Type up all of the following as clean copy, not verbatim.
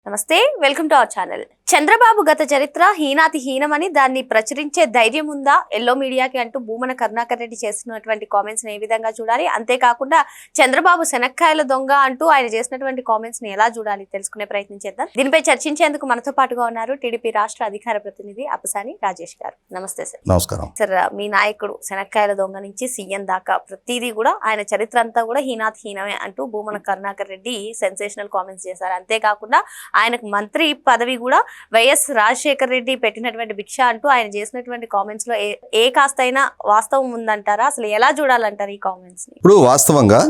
నమస్తే welcome to our channel. Chandrababu గత చరిత్ర హీనాతి హీనమని దాన్ని ప్రచురించే ధైర్యం ఉందా ఎల్లో మీడియాకి అంటూ భూమన కరుణాకర్ రెడ్డి చేస్తున్నటువంటి కామెంట్స్ ని ఏ విధంగా చూడాలి, అంతేకాకుండా చంద్రబాబు శనక్కాయల దొంగ అంటూ ఆయన చేసినటువంటి కామెంట్స్ ని ఎలా చూడాలి తెలుసుకునే ప్రయత్నం చేద్దాం. దీనిపై చర్చించేందుకు మనతో పాటుగా ఉన్నారు టీడీపీ రాష్ట్ర అధికార ప్రతినిధి అప్పసాని రాజేష్ గారు. నమస్తే సార్. నమస్కారం సార్. మీ నాయకుడు శనక్కాయల దొంగ నుంచి సీఎం దాకా ప్రతిదీ కూడా ఆయన చరిత్ర అంతా కూడా హీనాతి హీనమే అంటూ భూమన కరుణాకర్ రెడ్డి సెన్సేషనల్ కామెంట్స్ చేశారు. అంతేకాకుండా ఆయనకు మంత్రి పదవి కూడా వైఎస్ రాజశేఖర రెడ్డి పెట్టినటువంటి భిక్ష అంటూ ఆయన చేసినటువంటి కామెంట్స్ లో ఏ కాస్తైనా వాస్తవం ఉందంటారా? అసలు ఎలా చూడాలంటారు ఈ కామెంట్స్ ని? ఇప్పుడు వాస్తవంగా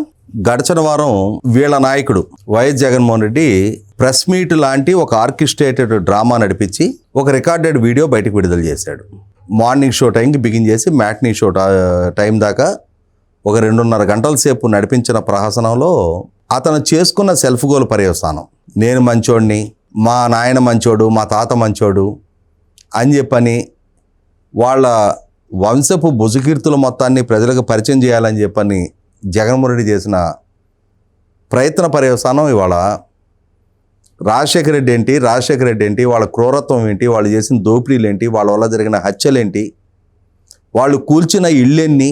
గడిచిన వారం వీళ్ళ నాయకుడు YS Jaganmohan Reddy press meet లాంటి ఒక ఆర్కెస్ట్రేటెడ్ డ్రామా నడిపించి ఒక రికార్డెడ్ వీడియో బయటకు విడుదల చేశాడు. మార్నింగ్ షో టైంకి బిగిన్ చేసి మ్యాట్నీ షో టైం దాకా ఒక 2.5 గంటల సేపు నడిపించిన ప్రహసనంలో అతను చేసుకున్న సెల్ఫ్ గోల్ పర్యవసానం, నేను మంచోడిని, మా నాయన మంచోడు, మా తాత మంచోడు అని చెప్పని వాళ్ళ వంశపు భుజకీర్తుల మొత్తాన్ని ప్రజలకు పరిచయం చేయాలని చెప్పని జగన్మోహన్ రెడ్డి చేసిన ప్రయత్న పర్యవసానం ఇవాళ రాజశేఖర రెడ్డి ఏంటి, వాళ్ళ క్రూరత్వం ఏంటి, వాళ్ళు చేసిన దోపిడీలు ఏంటి, వాళ్ళ వల్ల జరిగిన హత్యలేంటి, వాళ్ళు కూల్చిన ఇళ్ళెన్ని,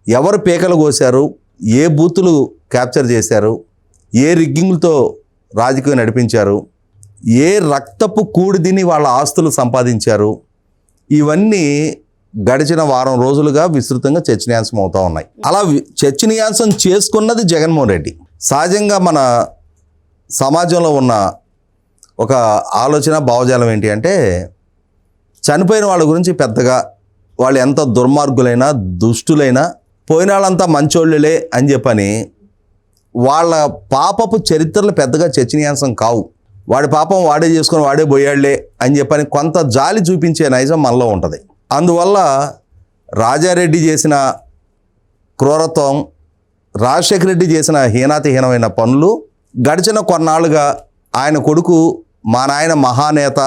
ఎవరు పీకలు కోశారు, ఏ బూతులు క్యాప్చర్ చేశారు, ఏ రిగ్గింగ్లతో రాజకీయం నడిపించారు, ఏ రక్తపు కూడిదిని వాళ్ళ ఆస్తులు సంపాదించారు, ఇవన్నీ గడిచిన వారం రోజులుగా విస్తృతంగా చర్చనీయాంశం అవుతూ ఉన్నాయి. అలా చర్చనీయాంశం చేసుకున్నది జగన్మోహన్ రెడ్డి. సహజంగా మన సమాజంలో ఉన్న ఒక ఆలోచన భావజాలం ఏంటి అంటే, చనిపోయిన వాళ్ళ గురించి పెద్దగా వాళ్ళు ఎంత దుర్మార్గులైనా దుష్టులైనా పోయిన వాళ్ళంతా మంచోళ్ళులే అని చెప్పని వాళ్ళ పాపపు చరిత్రలు పెద్దగా చర్చనీయాంశం కావు. వాడి పాపం వాడే చేసుకొని వాడే పోయాళ్లే అని చెప్పని కొంత జాలి చూపించే నైజం మనలో ఉంటుంది. అందువల్ల రాజారెడ్డి చేసిన క్రూరత్వం, రాజశేఖర రెడ్డి చేసిన హీనాతిహీనమైన పనులు గడిచిన కొన్నాళ్ళుగా ఆయన కొడుకు మా నాయన మహానేత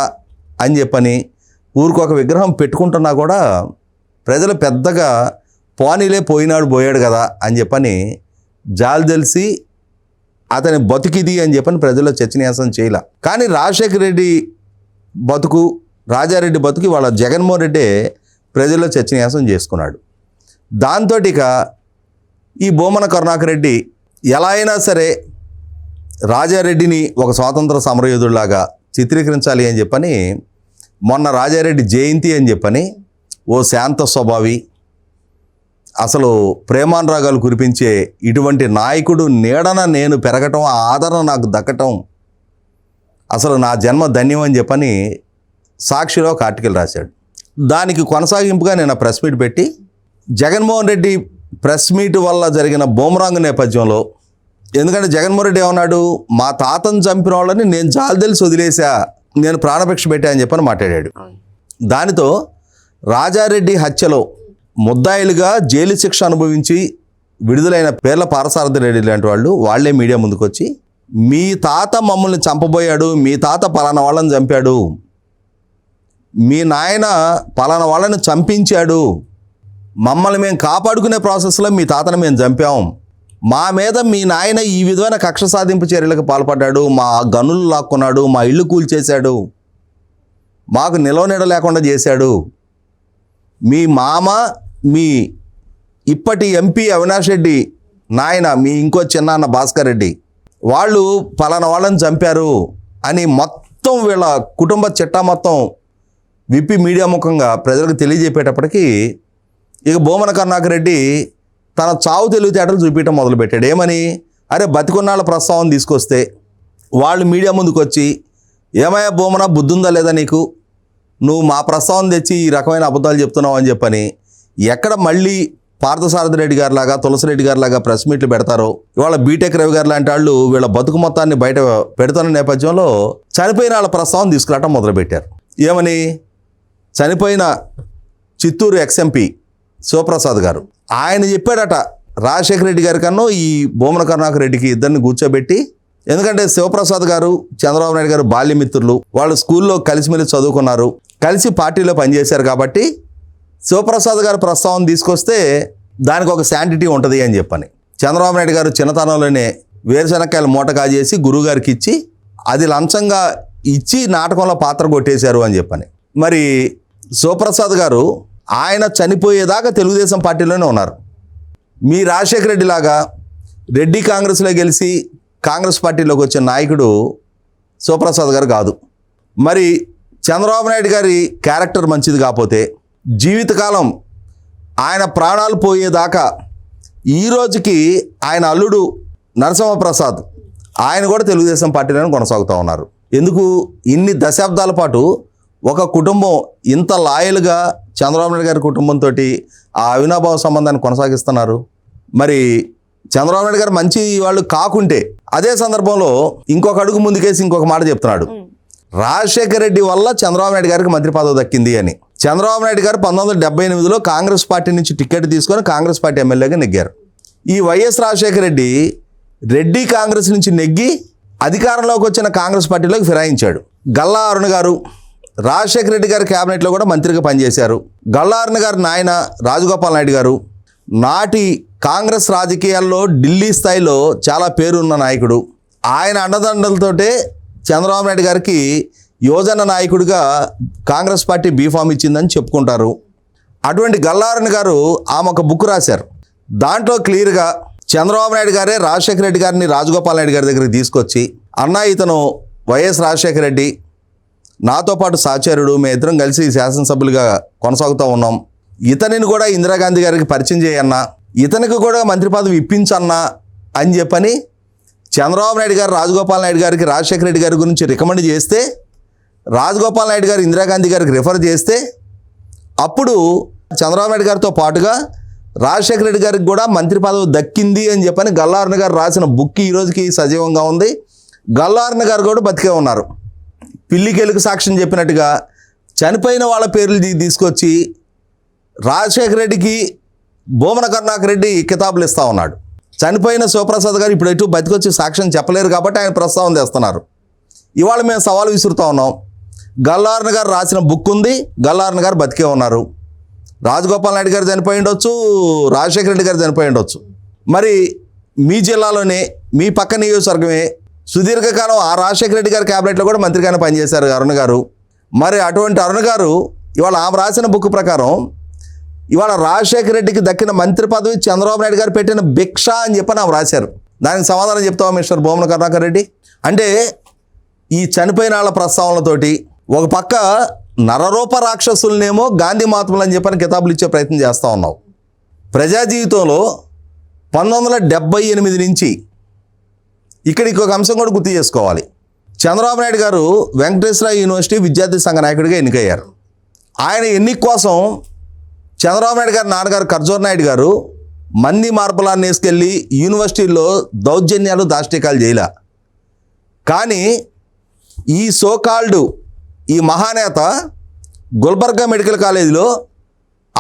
అని చెప్పని ఊరికొక విగ్రహం పెట్టుకుంటున్నా కూడా ప్రజలు పెద్దగా పోనీలే పోయినాడు పోయాడు కదా అని చెప్పని జాలి తెలిసి అతని బతుకిది అని చెప్పని ప్రజల్లో చర్చనీయాంశం చేయలే. కానీ రాజశేఖర రెడ్డి బతుకు, రాజారెడ్డి బతుకు వాళ్ళ జగన్మోహన్ రెడ్డి ప్రజల్లో చర్చనీయాంశం చేసుకున్నాడు. దాంతో ఇక ఈ భూమన కరుణాకర్ రెడ్డి ఎలా అయినా సరే రాజారెడ్డిని ఒక స్వాతంత్ర సమరయోధుడిలాగా చిత్రీకరించాలి అని చెప్పని మొన్న రాజారెడ్డి జయంతి అని చెప్పని ఓ శాంత స్వభావి, అసలు ప్రేమానురాగాలు కురిపించే ఇటువంటి నాయకుడు నీడన నేను పెరగటం, ఆ ఆదరణ నాకు దక్కటం అసలు నా జన్మ ధన్యం అని చెప్పని సాక్షిలో ఒక ఆర్టికల్ రాశాడు. దానికి కొనసాగింపుగా నేను ప్రెస్ మీట్ పెట్టి జగన్మోహన్ రెడ్డి ప్రెస్ మీట్ వల్ల జరిగిన బూమరాంగ్ నేపథ్యంలో, ఎందుకంటే జగన్మోహన్ రెడ్డి ఏమన్నాడు, మా తాతను చంపిన వాళ్ళని నేను జాలి తెలిసి వదిలేసా, నేను ప్రాణభిక్ష పెట్టా అని చెప్పని మాట్లాడాడు. దానితో రాజారెడ్డి హత్యలో ముద్దాయిలుగా జైలు శిక్ష అనుభవించి విడుదలైన పేర్ల పారసారథి రెడ్డి లాంటి వాళ్ళే మీడియా ముందుకు వచ్చి, మీ తాత మమ్మల్ని చంపబోయాడు, మీ తాత పలానా వాళ్ళని చంపాడు, మీ నాయన పలానా వాళ్ళని చంపించాడు, మమ్మల్ని మేము కాపాడుకునే ప్రాసెస్లో మీ తాతను మేము చంపాం, మా మీద మీ నాయన ఈ విధమైన కక్ష సాధింపు చర్యలకు పాల్పడ్డాడు, మా గనులు లాక్కున్నాడు, మా ఇల్లు కూల్చేశాడు, మాకు నిలవనీడ లేకుండా చేశాడు, మీ మామ మీ ఇప్పటి ఎంపీ అవినాష్ రెడ్డి నాయన మీ ఇంకో చిన్నాన్న భాస్కర్ రెడ్డి వాళ్ళు పలానా వాళ్ళని చంపారు అని మొత్తం వీళ్ళ కుటుంబ చిట్టా మొత్తం విప్పి మీడియా ముఖంగా ప్రజలకు తెలియజెప్పేటప్పటికీ ఇక భూమన కరుణాకర్ రెడ్డి తన చావు తెలివితేటలు చూపించడం మొదలుపెట్టాడు. ఏమని, అరే బతికున్నాళ్ళ ప్రస్తావన తీసుకొస్తే వాళ్ళు మీడియా ముందుకు వచ్చి, ఏమయ్యా భూమన బుద్ధుందా లేదా నీకు, నువ్వు మా ప్రస్తావన తెచ్చి ఈ రకమైన అబద్ధాలు చెప్తున్నావు అని చెప్పని ఎక్కడ మళ్ళీ పార్థసారథి రెడ్డి గారి లాగా, తులసిరెడ్డి గారి లాగా ప్రెస్ మీట్లు పెడతారో, ఇవాళ బీటెక్ రవి గారు లాంటి వాళ్ళు వీళ్ళ బతుకు మొత్తాన్ని బయట పెడుతున్న నేపథ్యంలో చనిపోయిన వాళ్ళ ప్రస్తావన తీసుకురావటం మొదలుపెట్టారు. ఏమని, చనిపోయిన చిత్తూరు ఎక్స్ఎంపీ శివప్రసాద్ గారు ఆయన చెప్పాడట రాజశేఖర రెడ్డి గారి కన్నా ఈ భూమన కరుణాకర్ రెడ్డికి ఇద్దరిని కూర్చోబెట్టి, ఎందుకంటే శివప్రసాద్ గారు చంద్రబాబు నాయుడు గారు బాల్యమిత్రులు, వాళ్ళు స్కూల్లో కలిసిమెలిసి చదువుకున్నారు, కలిసి పార్టీలో పనిచేశారు, కాబట్టి శివప్రసాద్ గారు ప్రస్తావన తీసుకొస్తే దానికి ఒక శాంటిటీ ఉంటుంది అని చెప్పని చంద్రబాబు నాయుడు గారు చిన్నతనంలోనే వేరుశనక్కాయలు మూట కాజేసి గురువుగారికి ఇచ్చి అది లంచంగా ఇచ్చి నాటకంలో పాత్ర కొట్టేశారు అని చెప్పని. మరి శివప్రసాద్ గారు ఆయన చనిపోయేదాకా తెలుగుదేశం పార్టీలోనే ఉన్నారు. మీ రాజశేఖర రెడ్డి లాగా రెడ్డి కాంగ్రెస్లో గెలిచి కాంగ్రెస్ పార్టీలోకి వచ్చిన నాయకుడు శివప్రసాద్ గారు కాదు. మరి చంద్రబాబు నాయుడు గారి క్యారెక్టర్ మంచిది కాకపోతే జీవితకాలం ఆయన ప్రాణాలు పోయేదాకా ఈ రోజుకి ఆయన అల్లుడు నరసింహప్రసాద్ ఆయన కూడా తెలుగుదేశం పార్టీలోనే కొనసాగుతూ ఉన్నారు. ఎందుకు ఇన్ని దశాబ్దాల పాటు ఒక కుటుంబం ఇంత లాయల్గా చంద్రబాబు నాయుడు గారి కుటుంబంతో ఆ అవినాభావ సంబంధాన్ని కొనసాగిస్తున్నారు? మరి చంద్రబాబు నాయుడు గారు మంచి వాళ్ళు కాకుంటే అదే సందర్భంలో ఇంకొక అడుగు ముందుకేసి ఇంకొక మాట చెప్తున్నాడు. రాజశేఖర రెడ్డి వల్ల చంద్రబాబు నాయుడు గారికి మంత్రి పదవి దక్కింది అని. చంద్రబాబు నాయుడు గారు 1978లో కాంగ్రెస్ పార్టీ నుంచి టికెట్ తీసుకొని కాంగ్రెస్ పార్టీ ఎమ్మెల్యేగా నెగ్గారు. ఈ వైఎస్ రాజశేఖర రెడ్డి రెడ్డి కాంగ్రెస్ నుంచి నెగ్గి అధికారంలోకి వచ్చిన కాంగ్రెస్ పార్టీలోకి ఫిరాయించాడు. గల్లా అరుణ్ గారు రాజశేఖర రెడ్డి గారి క్యాబినెట్లో కూడా మంత్రిగా పనిచేశారు. గల్లా అరుణ్ గారి నాయన రాజగోపాల్ నాయుడు గారు నాటి కాంగ్రెస్ రాజకీయాల్లో ఢిల్లీ స్థాయిలో చాలా పేరున్న నాయకుడు. ఆయన అండదండలతోటే చంద్రబాబు నాయుడు గారికి యువజన నాయకుడిగా కాంగ్రెస్ పార్టీ బీఫామ్ ఇచ్చిందని చెప్పుకుంటారు. అటువంటి గల్లా అరుణ్ గారు ఆమె ఒక బుక్ రాశారు. దాంట్లో క్లియర్గా చంద్రబాబు నాయుడు గారే రాజశేఖర రెడ్డి గారిని రాజగోపాల్ నాయుడు గారి దగ్గరికి తీసుకొచ్చి, అన్న ఇతను వైఎస్ రాజశేఖర రెడ్డి నాతో పాటు సహచరుడు, మేము ఇద్దరం కలిసి శాసనసభ్యులుగా కొనసాగుతూ ఉన్నాం, ఇతనిని కూడా ఇందిరాగాంధీ గారికి పరిచయం చేయన్నా, ఇతనికి కూడా మంత్రి పదవి ఇప్పించన్నా అని చెప్పని చంద్రబాబు నాయుడు గారు రాజగోపాల్ నాయుడు గారికి రాజశేఖర రెడ్డి గారి గురించి రికమెండ్ చేస్తే, రాజగోపాల్ నాయుడు గారు ఇందిరాగాంధీ గారికి రిఫర్ చేస్తే, అప్పుడు చంద్రబాబు నాయుడు గారితో పాటుగా రాజశేఖర రెడ్డి గారికి కూడా మంత్రి పదవి దక్కింది అని చెప్పని గల్లా అరుణ్ గారు రాసిన బుక్ ఈ రోజుకి సజీవంగా ఉంది. గల్లా అరుణ్ గారు కూడా బతికే ఉన్నారు. పిల్లికెలుకు సాక్ష్యం చెప్పినట్టుగా చనిపోయిన వాళ్ళ పేర్లు తీసుకొచ్చి రాజశేఖర రెడ్డికి భూమన కరుణాకర్ రెడ్డి కితాబులు ఇస్తూ ఉన్నాడు. చనిపోయిన శివప్రసాద్ గారు ఇప్పుడు ఎటు బతికొచ్చి సాక్ష్యం చెప్పలేరు కాబట్టి ఆయన ప్రస్తావన తెస్తున్నారు. ఇవాళ మేము సవాలు విసురుతూ ఉన్నాం. గల్లా అరుణ్ గారు రాసిన బుక్ ఉంది, గల్లా అరుణ్ గారు బతికే ఉన్నారు. రాజగోపాల్ నాయుడు గారు చనిపోయి ఉండొచ్చు, రాజశేఖర రెడ్డి గారు చనిపోయి ఉండొచ్చు. మరి మీ జిల్లాలోనే మీ పక్క నియోజకవర్గమే సుదీర్ఘకాలం ఆ రాజశేఖర రెడ్డి గారి క్యాబినెట్లో కూడా మంత్రిగానే పనిచేశారు అరుణ్ గారు. మరి అటువంటి అరుణ్ గారు ఇవాళ ఆమె రాసిన బుక్ ప్రకారం ఇవాళ రాజశేఖర రెడ్డికి దక్కిన మంత్రి పదవి చంద్రబాబు నాయుడు గారు పెట్టిన భిక్ష అని చెప్పని ఆమె రాశారు. దానికి సమాధానం చెప్తావా మిస్టర్ భూమన కరుణాకర్ రెడ్డి? అంటే ఈ చనిపోయిన వాళ్ళ ప్రస్తావనలతోటి ఒక పక్క నరరూప రాక్షసులనేమో గాంధీ మహాత్ములు అని చెప్పని కితాబులు ఇచ్చే ప్రయత్నం చేస్తూ ఉన్నావు. ప్రజా జీవితంలో 1978 నుంచి ఇక్కడికి ఒక అంశం కూడా గుర్తు చేసుకోవాలి. చంద్రబాబు నాయుడు గారు వెంకటేశ్వర యూనివర్సిటీ విద్యార్థి సంఘ నాయకుడిగా ఎన్నికయ్యారు. ఆయన ఎన్నిక కోసం చంద్రబాబు నాయుడు గారు నాన్నగారు ఖర్జూర్ నాయుడు గారు మంది మార్బలాన్ని వేసుకెళ్ళి యూనివర్సిటీల్లో దౌర్జన్యాలు దాష్టికాలు చేయలే. కానీ ఈ సోకాల్డ్ ఈ మహానేత గుల్బర్గా మెడికల్ కాలేజీలో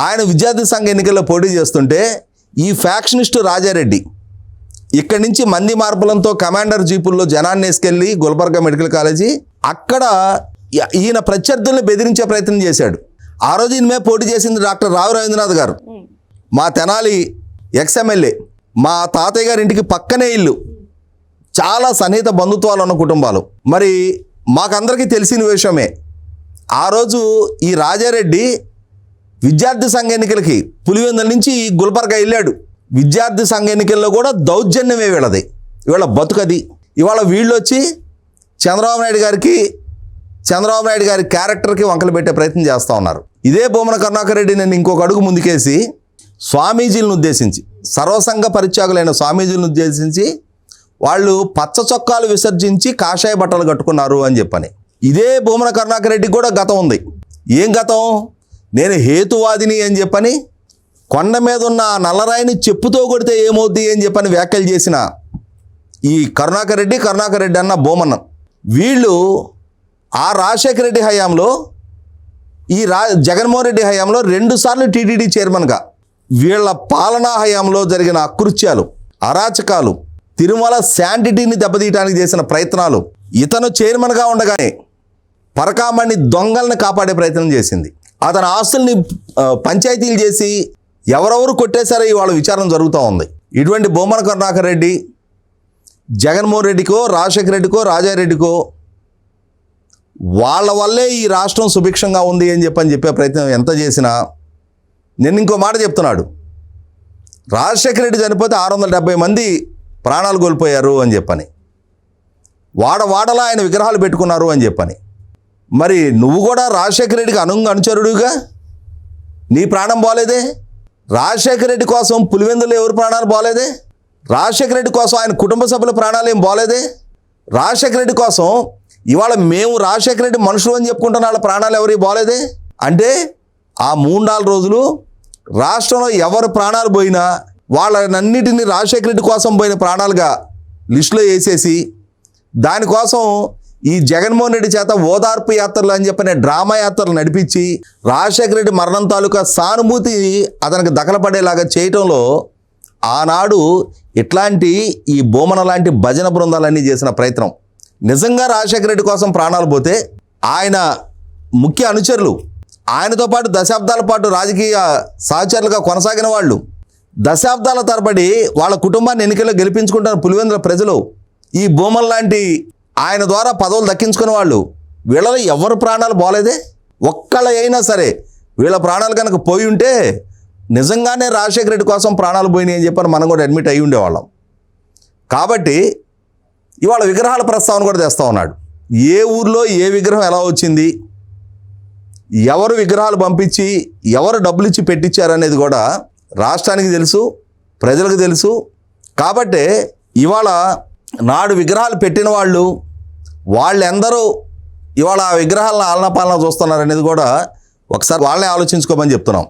ఆయన విద్యార్థి సంఘ ఎన్నికల్లో పోటీ చేస్తుంటే ఈ ఫ్యాక్షనిస్టు రాజారెడ్డి ఇక్కడి నుంచి మంది మార్బలంతో కమాండర్ జీపుల్లో జనాన్ని వేసుకెళ్ళి గుల్బర్గా మెడికల్ కాలేజీ అక్కడ ఈయన ప్రత్యర్థుల్ని బెదిరించే ప్రయత్నం చేశాడు. ఆ రోజు ఈయన మీద పోటీ చేసింది డాక్టర్ రావు రవీంద్రనాథ్ గారు, మా తెనాలి ఎక్స్ఎమ్మెల్యే, మా తాతయ్య గారి ఇంటికి పక్కనే ఇల్లు, చాలా సన్నిహిత బంధుత్వాలు ఉన్న కుటుంబాలు. మరి మాకందరికీ తెలిసిన విషయమే. ఆ రోజు ఈ రాజారెడ్డి విద్యార్థి సంఘ ఎన్నికలకి పులివెందుల నుంచి గుల్బర్గా వెళ్ళాడు. విద్యార్థి సంఘ ఎన్నికల్లో కూడా దౌర్జన్యమే వీళ్ళది. ఇవాళ బతుకది. ఇవాళ వీళ్ళు వచ్చి చంద్రబాబు నాయుడు గారి క్యారెక్టర్కి వంకలు పెట్టే ప్రయత్నం చేస్తూ ఉన్నారు. ఇదే భూమన కరుణాకర్ రెడ్డి నేను ఇంకొక అడుగు ముందుకేసి స్వామీజీలను ఉద్దేశించి, సర్వసంగ పరిత్యాగులైన స్వామీజీలను ఉద్దేశించి వాళ్ళు పచ్చ చొక్కాలు విసర్జించి కాషాయ బట్టలు కట్టుకున్నారు అని చెప్పని. ఇదే భూమన కరుణాకర్ రెడ్డికి కూడా గతం ఉంది. ఏం గతం? నేను హేతువాదిని అని చెప్పని కొండ మీద ఉన్న ఆ నల్లరాయిని చెప్పుతో కొడితే ఏమవుద్ది అని చెప్పని వ్యాఖ్యలు చేసిన ఈ కరుణాకర్ రెడ్డి అన్న భూమన్న, వీళ్ళు ఆ రాజశేఖర రెడ్డి హయాంలో ఈ జగన్మోహన్ రెడ్డి హయాంలో 2 సార్లు టీటీడీ చైర్మన్గా వీళ్ళ పాలనా హయాంలో జరిగిన అకృత్యాలు, అరాచకాలు, తిరుమల శాంటిటీని దెబ్బతీయడానికి చేసిన ప్రయత్నాలు, ఇతను చైర్మన్గా ఉండగానే పరకామణి దొంగల్ని కాపాడే ప్రయత్నం చేసింది. అతని ఆస్తుల్ని పంచాయతీలు చేసి ఎవరెవరు కొట్టేశారో ఇవాళ విచారణ జరుగుతూ ఉంది. ఇటువంటి భూమన కరుణాకర్ రెడ్డి జగన్మోహన్ రెడ్డికో, రాజశేఖర రెడ్డికో, రాజారెడ్డికో వాళ్ళ వల్లే ఈ రాష్ట్రం సుభిక్షంగా ఉంది అని చెప్పే ప్రయత్నం ఎంత చేసినా, నేను ఇంకో మాట చెప్తున్నాడు, రాజశేఖర రెడ్డి చనిపోతే 670 మంది ప్రాణాలు కోల్పోయారు అని చెప్పని, వాడలా ఆయన విగ్రహాలు పెట్టుకున్నారు అని చెప్పని. మరి నువ్వు కూడా రాజశేఖర రెడ్డికి అనుచరుడుగా నీ ప్రాణం బాలేదే? రాజశేఖర రెడ్డి కోసం పులివెందులో ఎవరి ప్రాణాలు బాలేదే? రాజశేఖర రెడ్డి కోసం ఆయన కుటుంబ సభ్యుల ప్రాణాలు ఏం బాలేదే? రాజశేఖర రెడ్డి కోసం ఇవాళ మేము రాజశేఖర రెడ్డి మనుషులు అని చెప్పుకుంటున్న వాళ్ళ ప్రాణాలు ఎవరికి బాలేదే? అంటే ఆ 3-4 రోజులు రాష్ట్రంలో ఎవరు ప్రాణాలు పోయినా వాళ్ళనన్నిటినీ రాజశేఖర రెడ్డి కోసం పోయిన ప్రాణాలుగా లిస్టులో వేసేసి, దానికోసం ఈ జగన్మోహన్ రెడ్డి చేత ఓదార్పు యాత్రలు అని చెప్పిన డ్రామా యాత్రలు నడిపించి రాజశేఖర రెడ్డి మరణం తాలూకా సానుభూతి అతనికి దఖలపడేలాగా చేయటంలో ఆనాడు ఇట్లాంటి ఈ బొమ్మన లాంటి భజన బృందాలన్నీ చేసిన ప్రయత్నం. నిజంగా రాజశేఖర రెడ్డి కోసం ప్రాణాలు పోతే ఆయన ముఖ్య అనుచరులు, ఆయనతో పాటు దశాబ్దాల పాటు రాజకీయ సహచరులుగా కొనసాగిన వాళ్ళు, దశాబ్దాల తరబడి వాళ్ళ కుటుంబాన్ని ఎన్నికల్లో గెలిపించుకుంటున్న పులివెందుల ప్రజలు, ఈ బొమ్మల లాంటి ఆయన ద్వారా పదవులు దక్కించుకునే వాళ్ళు, వీళ్ళలో ఎవరు ప్రాణాలు బాలేదే? ఒక్కళ్ళ అయినా సరే వీళ్ళ ప్రాణాలు కనుక పోయి ఉంటే నిజంగానే రాజశేఖర రెడ్డి కోసం ప్రాణాలు పోయినాయి అని చెప్పని మనం కూడా అడ్మిట్ అయ్యి ఉండేవాళ్ళం. కాబట్టి ఇవాళ విగ్రహాల ప్రస్తావన కూడా తెస్తా ఉన్నాడు. ఏ ఊర్లో ఏ విగ్రహం ఎలా వచ్చింది, ఎవరు విగ్రహాలు పంపించి ఎవరు డబ్బులు ఇచ్చి పెట్టించారనేది కూడా రాష్ట్రానికి తెలుసు, ప్రజలకు తెలుసు. కాబట్టే ఇవాళ నాడు విగ్రహాలు పెట్టిన వాళ్ళెందరూ ఇవాళ ఆ విగ్రహాలను ఆలనా పాలన చూస్తున్నారు అనేది కూడా ఒకసారి వాళ్ళనే ఆలోచించుకోమని చెప్తున్నాం.